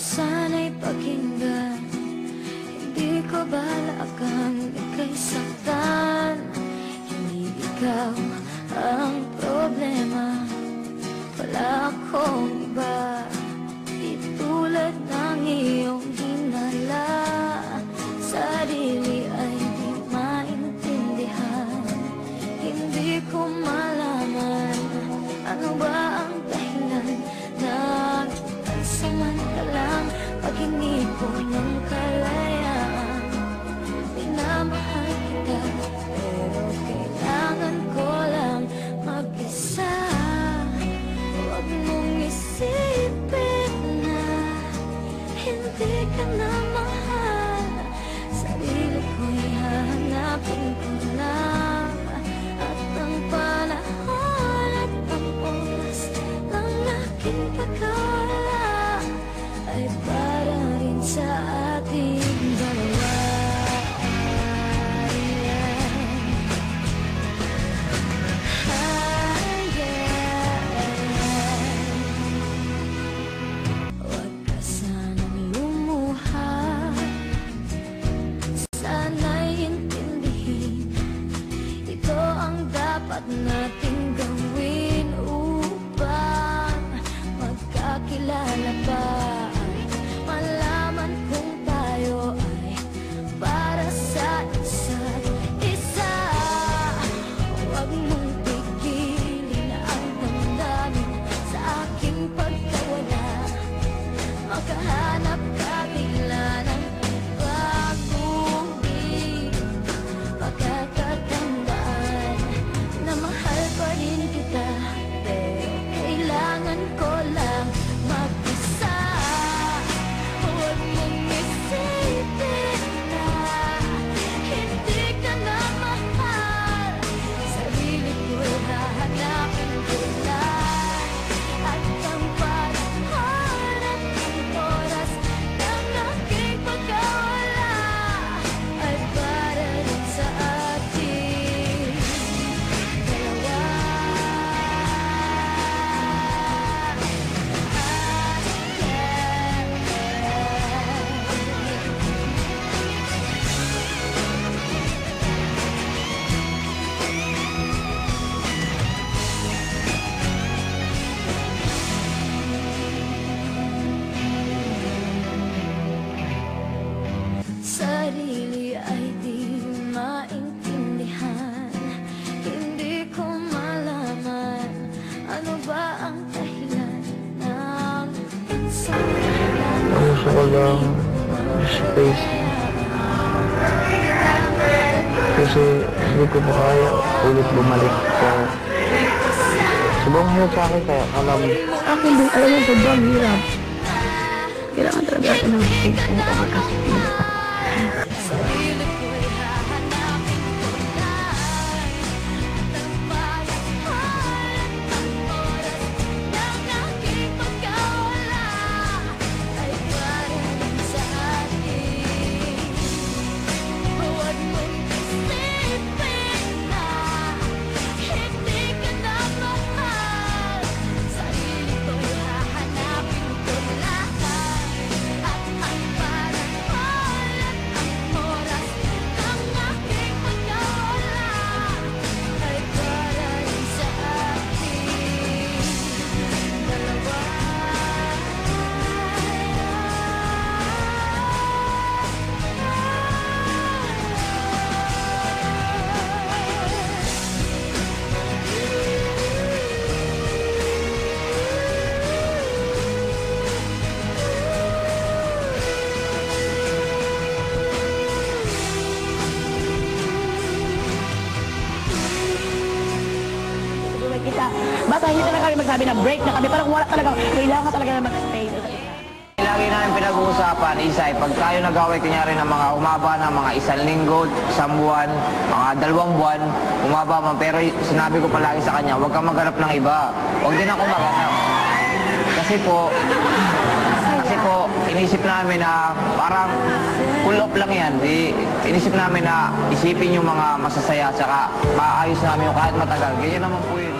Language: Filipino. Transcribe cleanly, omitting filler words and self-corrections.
sana'y pakinggan. Hindi ko balak ang ika'y saktan. Hindi ikaw ang problema, wala akong iba. Di tulad ng iyong hinala, sarili ay di maintindihan. Hindi ko malaman ano ba ang dahilan ng pansamantalang paghingi ko ng kalayaan. Minamahal kita, pero kailangan ko lang mag-isa. Huwag mong isipin na hindi ka na mahal. Sarili ko'y hahanapin ko lang, at ang panahon at ang oras ng aking pagkawala ay para rin sa ating dalawa. Huwag ka sanang lumuha, sana'y intindihin. Ito ang dapat nating gawin upang magkakilala pa. Malaman kung tayo ay para sa isa't isa. Huwag mong pigilin ang damdamin sa aking pagkawala. Makahanap ka bigla ng pag-uwi. Pagkakatandaan na mahal pa rin kita, pero kailangan ko lang mag-isa. Huwag mong isipin na hindi ka na mahal. Sarili ko'y hahanapin ko lang, at ang panahon at ang oras ng aking pagkawala ay para rin sa ating dalawa. Sarili ay di maintindihan. Hindi ko malaman ano ba ang dahilan ng pansamantalang Gusto ko lang space. Kasi hindi ko pa kaya ulit bumalik sa subang hirap sa akin, kaya alam akin din, alam mo, sobrang hirap. Kailangan talaga ako ng space kung ako kasi sarili ko'y hahanapin ko lang, ng panahon at ang oras ng aking pagkawala ay para rin sa atin. Huwag mong isipin na hindi ka na mahal. Sarili ko'y hahanapin ko lang, at ang panahon at ang oras ng aking pagkawala ay para rin sa ating dalawa. kita. Basta hindi talaga kami magsabi na break na kami. Parang wala talaga. Kailangan talaga na mag-stay. Lagi namin pinag-uusapan, Isay, pag tayo nag-away kunyari ng mga umaba na mga 1 linggo, 1 buwan, mga 2 buwan, umaba man. Pero sinabi ko palagi sa kanya, huwag kang maghanap ng iba. Huwag din ako maghanap. Kasi po, inisip namin na parang pull off lang yan. Inisip namin na isipin yung mga masasaya, saka maayos namin yung kahit matagal. Ganyan naman po yun.